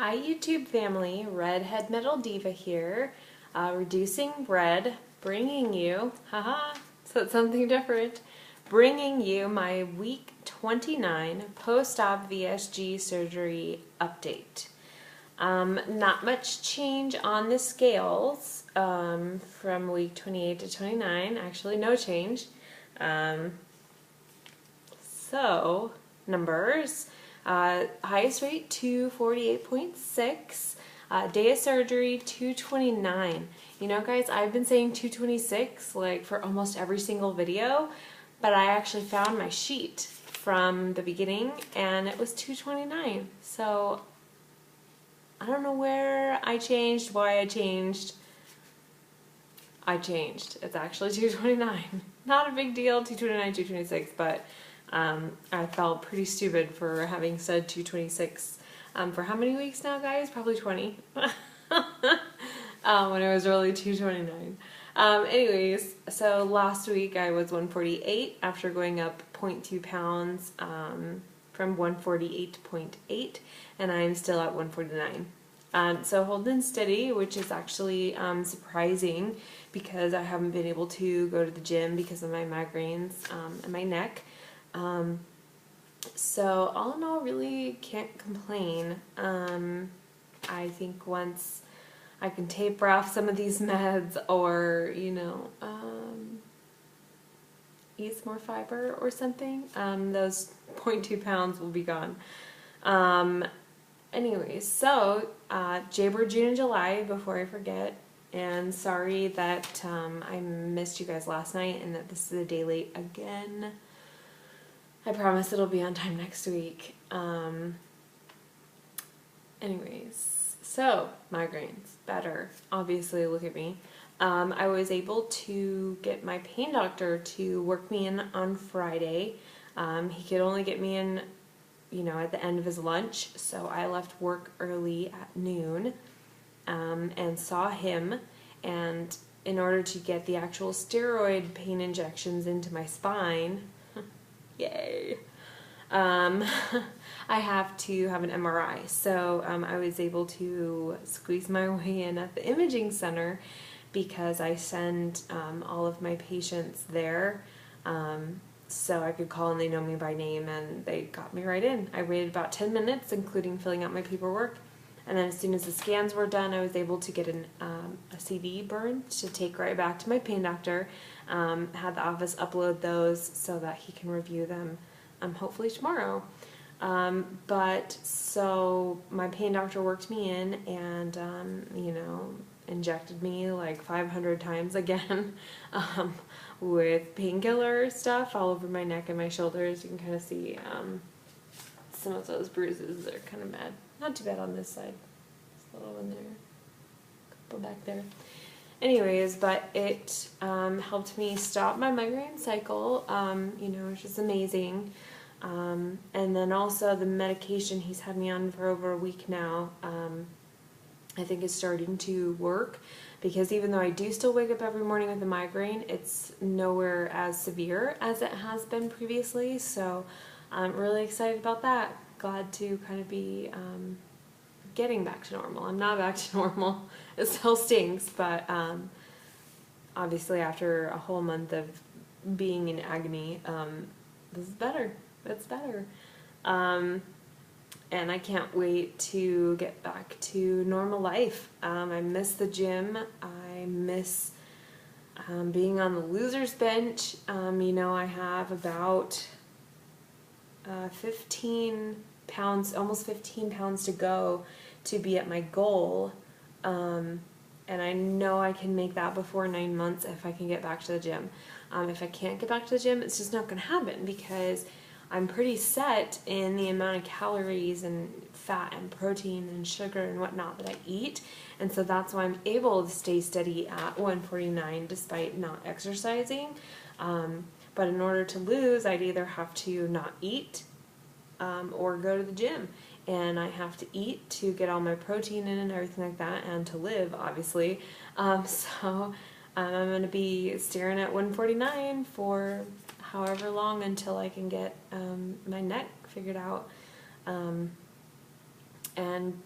Hi YouTube family, Redhead Metal Diva here, reducing red, bringing you, so it's something different, bringing you my week 29 post-op VSG surgery update. Not much change on the scales from week 28 to 29, actually no change. So, numbers. Highest rate 248.6. Day of surgery 229. You know guys, I've been saying 226 like for almost every single video, but I actually found my sheet from the beginning and it was 229. So I don't know where I changed, why I changed. I changed. It's actually 229. Not a big deal, 229, 226, but I felt pretty stupid for having said 226 for how many weeks now, guys? Probably 20. When it was really 229. Anyways, so last week I was 148 after going up 0.2 pounds from 148.8, and I'm still at 149. So holding steady, which is actually surprising because I haven't been able to go to the gym because of my migraines and my neck. So all in all, really can't complain. I think once I can taper off some of these meds or, you know, eat some more fiber or something, those 0.2 pounds will be gone. Anyways, so Jaybird June and July before I forget, and sorry that I missed you guys last night and that this is a day late again. I promise it'll be on time next week. Anyways, so migraines, better. Obviously, look at me. I was able to get my pain doctor to work me in on Friday. He could only get me in, you know, at the end of his lunch, so I left work early at noon and saw him. And in order to get the actual steroid pain injections into my spine, yay, I have to have an MRI. So I was able to squeeze my way in at the imaging center because I send all of my patients there. So I could call and they know me by name, and they got me right in. I waited about 10 minutes, including filling out my paperwork. And then as soon as the scans were done, I was able to get a CD burn to take right back to my pain doctor. Had the office upload those so that he can review them hopefully tomorrow. But so my pain doctor worked me in and, you know, injected me like 500 times again with painkiller stuff all over my neck and my shoulders. You can kind of see some of those bruises. They're kind of bad. Not too bad on this side. There's a little one there. A couple back there. Anyways, but it helped me stop my migraine cycle, you know, which is amazing. And then also the medication he's had me on for over a week now, I think is starting to work, because even though I do still wake up every morning with a migraine, it's nowhere as severe as it has been previously. So I'm really excited about that. Glad to kind of be getting back to normal. I'm not back to normal. It still stinks, but obviously after a whole month of being in agony, this is better. It's better. And I can't wait to get back to normal life. I miss the gym. I miss being on the loser's bench. You know, I have about 15 pounds, almost 15 pounds to go to be at my goal. And I know I can make that before 9 months if I can get back to the gym. If I can't get back to the gym, it's just not going to happen, because I'm pretty set in the amount of calories and fat and protein and sugar and whatnot that I eat. And so that's why I'm able to stay steady at 149 despite not exercising. But in order to lose, I'd either have to not eat or go to the gym. And I have to eat to get all my protein in and everything like that, and to live, obviously. So I'm going to be staring at 149 for however long until I can get my neck figured out. And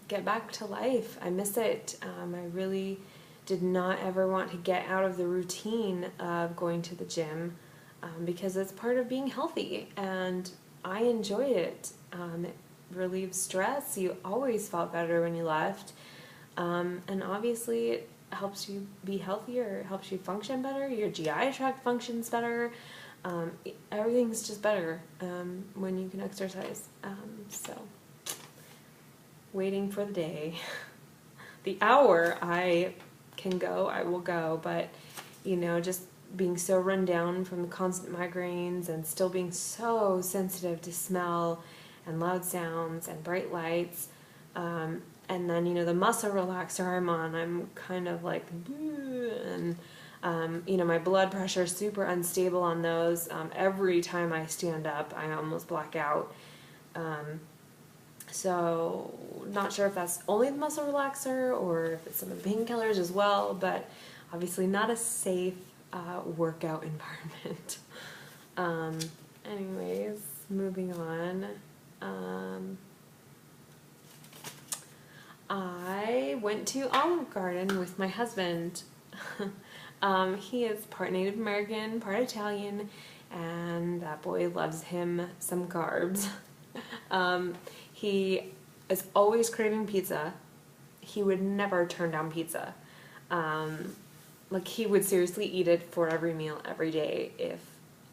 get back to life. I miss it. I really did not ever want to get out of the routine of going to the gym because it's part of being healthy, and I enjoyed it. It relieves stress. You always felt better when you left, and obviously it helps you be healthier. It helps you function better. Your GI tract functions better. Everything's just better when you can exercise. So, waiting for the day, the hour I can go, I will go. But just being so run down from the constant migraines and still being so sensitive to smell and loud sounds and bright lights, and then the muscle relaxer I'm on, I'm kind of like, and my blood pressure is super unstable on those. Every time I stand up, I almost black out. So not sure if that's only the muscle relaxer or if it's some of the painkillers as well, but obviously not a safe workout environment. Anyways, moving on. I went to Olive Garden with my husband. He is part Native American, part Italian, and that boy loves him some carbs. He is always craving pizza. He would never turn down pizza. He would seriously eat it for every meal, every day, if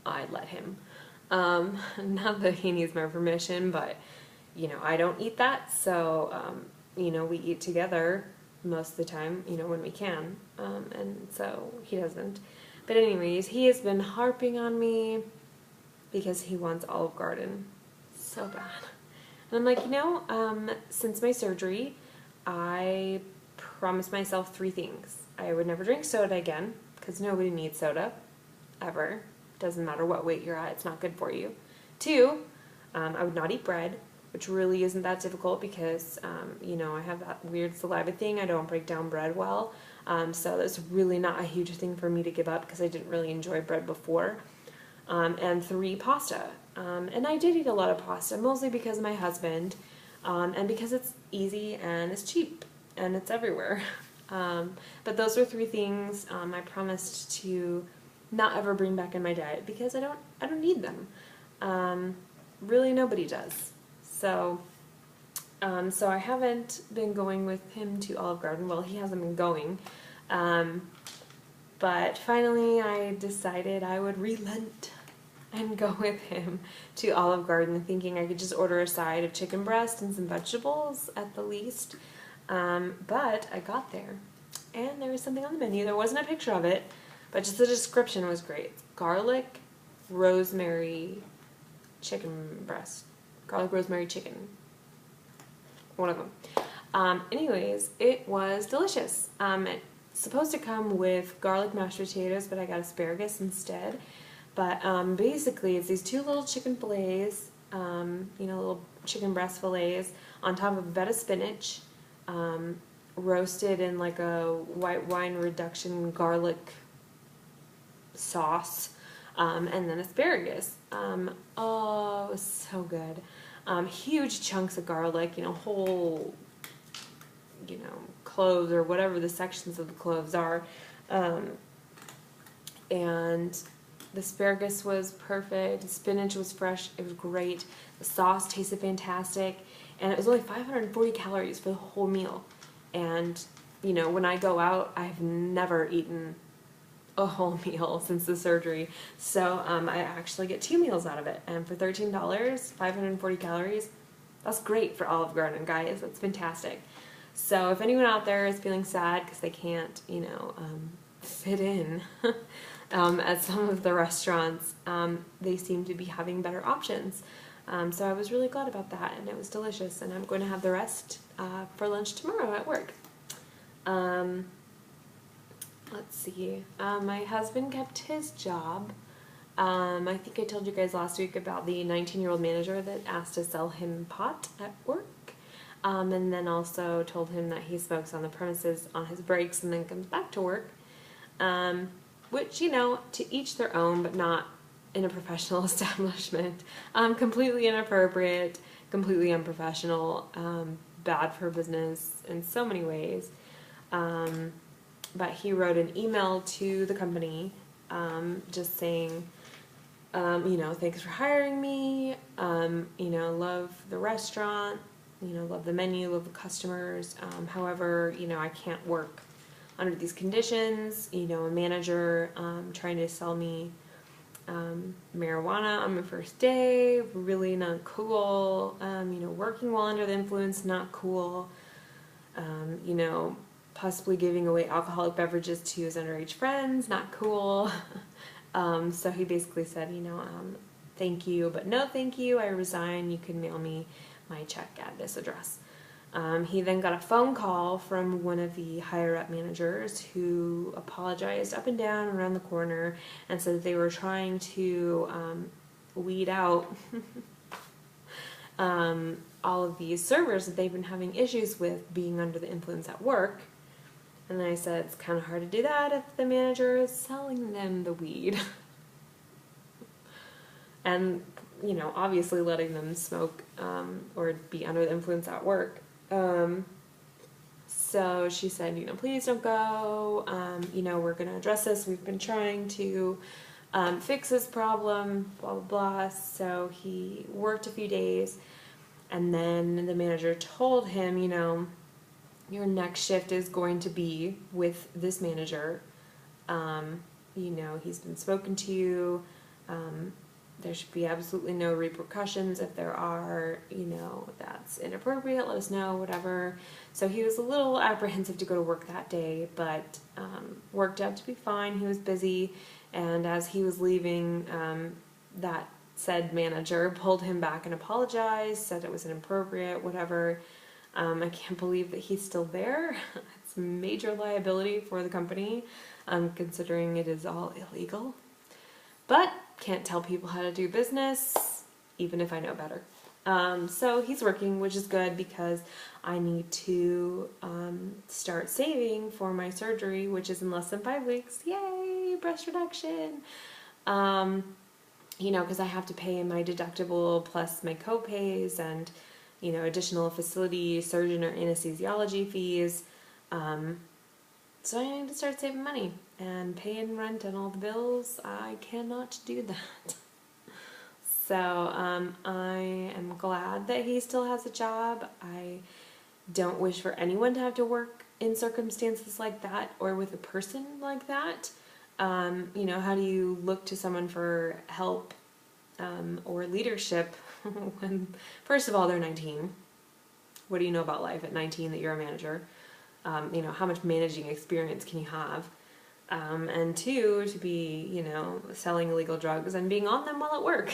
I'd let him. Not that he needs my permission, but, I don't eat that, so, we eat together most of the time, when we can, and so he doesn't. But anyways, he has been harping on me because he wants Olive Garden so bad. And I'm like, since my surgery, I promised myself 3 things. I would never drink soda again, because nobody needs soda, ever. Doesn't matter what weight you're at, it's not good for you. 2, I would not eat bread, which really isn't that difficult because, I have that weird saliva thing. I don't break down bread well. So that's really not a huge thing for me to give up because I didn't really enjoy bread before. And 3, pasta. And I did eat a lot of pasta, mostly because of my husband, and because it's easy and it's cheap and it's everywhere. But those are 3 things I promised to not ever bring back in my diet because I don't need them. Really, nobody does. So I haven't been going with him to Olive Garden. Well, he hasn't been going. But finally I decided I would relent and go with him to Olive Garden, thinking I could just order a side of chicken breast and some vegetables at the least. But I got there, and there was something on the menu. There wasn't a picture of it, but just the description was great. Garlic, rosemary, chicken breast. Garlic, rosemary, chicken. One of them. Anyways, it was delicious. It's supposed to come with garlic mashed potatoes, but I got asparagus instead. But basically, it's these 2 little chicken fillets, little chicken breast fillets, on top of a bed of spinach, roasted in like a white wine reduction garlic sauce, and then asparagus. Oh, it was so good. Huge chunks of garlic, whole, cloves or whatever the sections of the cloves are. And the asparagus was perfect. The spinach was fresh. It was great. The sauce tasted fantastic. And it was only 540 calories for the whole meal. And, when I go out, I've never eaten a whole meal since the surgery. So I actually get 2 meals out of it. And for $13, 540 calories, that's great for Olive Garden, guys. That's fantastic. So if anyone out there is feeling sad because they can't, fit in at some of the restaurants, they seem to be having better options. So I was really glad about that, and it was delicious, and I'm going to have the rest for lunch tomorrow at work. Let's see. My husband kept his job. I think I told you guys last week about the 19-year-old manager that asked to sell him pot at work. And then also told him that he smokes on the premises on his breaks and then comes back to work. Which, to each their own, but not in a professional establishment. Completely inappropriate, completely unprofessional. bad for business in so many ways. But he wrote an email to the company, just saying, thanks for hiring me, love the restaurant, love the menu, love the customers. However, I can't work under these conditions. A manager trying to sell me marijuana on my first day, really not cool. Working while under the influence, not cool. Possibly giving away alcoholic beverages to his underage friends, not cool. So he basically said, thank you, but no thank you, I resign, you can mail me my check at this address. He then got a phone call from one of the higher up managers who apologized up and down around the corner and said that they were trying to weed out all of these servers that they've been having issues with being under the influence at work. And then I said, it's kind of hard to do that if the manager is selling them the weed. And, obviously letting them smoke or be under the influence at work. So she said, please don't go. We're going to address this. We've been trying to fix this problem, blah, blah, blah. So he worked a few days. And then the manager told him, your next shift is going to be with this manager. He's been spoken to. There should be absolutely no repercussions. If there are, that's inappropriate, let us know, whatever. So he was a little apprehensive to go to work that day, but worked out to be fine. He was busy, and as he was leaving, that said manager pulled him back and apologized, said it was inappropriate, whatever. I can't believe that he's still there. It's major liability for the company, considering it is all illegal. But can't tell people how to do business, even if I know better. So he's working, which is good because I need to start saving for my surgery, which is in less than 5 weeks. Yay, breast reduction. Because I have to pay my deductible plus my co-pays and additional facility, surgeon, or anesthesiology fees. So I need to start saving money and paying rent and all the bills. I cannot do that. So I am glad that he still has a job. I don't wish for anyone to have to work in circumstances like that or with a person like that. How do you look to someone for help or leadership when, first of all, they're 19. What do you know about life at 19 that you're a manager? How much managing experience can you have? And two, to be, selling illegal drugs and being on them while at work.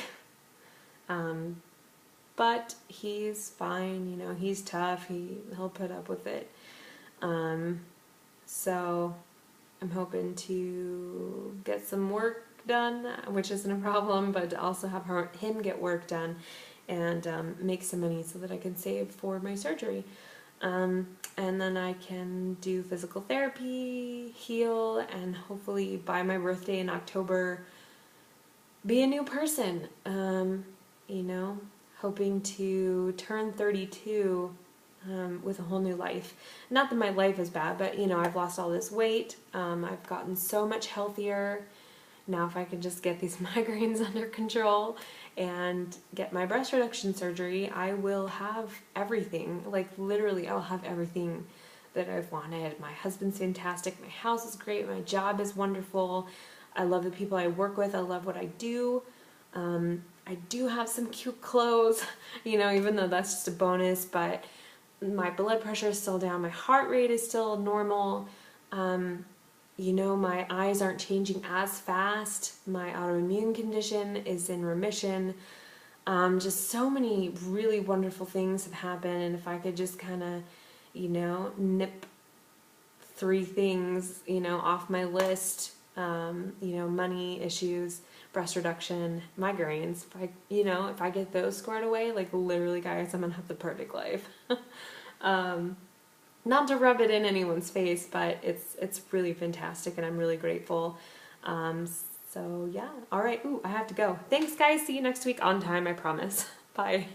But he's fine, he's tough, he'll put up with it. So I'm hoping to get some work done, which isn't a problem, but to also have him get work done and make some money so that I can save for my surgery. And then I can do physical therapy, heal, and hopefully by my birthday in October be a new person. Hoping to turn 32 with a whole new life. Not that my life is bad, but I've lost all this weight. I've gotten so much healthier. Now if I could just get these migraines under control and get my breast reduction surgery, I will have everything. Like literally, I'll have everything that I've wanted. My husband's fantastic. My house is great. My job is wonderful. I love the people I work with. I love what I do. I do have some cute clothes, even though that's just a bonus, but my blood pressure is still down. My heart rate is still normal. My eyes aren't changing as fast. My autoimmune condition is in remission. Just so many really wonderful things have happened, and if I could just kind of, nip 3 things, off my list, money issues, breast reduction, migraines, if I get those squared away, like literally, guys, I'm gonna have the perfect life. Not to rub it in anyone's face, but it's really fantastic, and I'm really grateful. So yeah, all right. Ooh, I have to go. Thanks, guys. See you next week on time, I promise. Bye.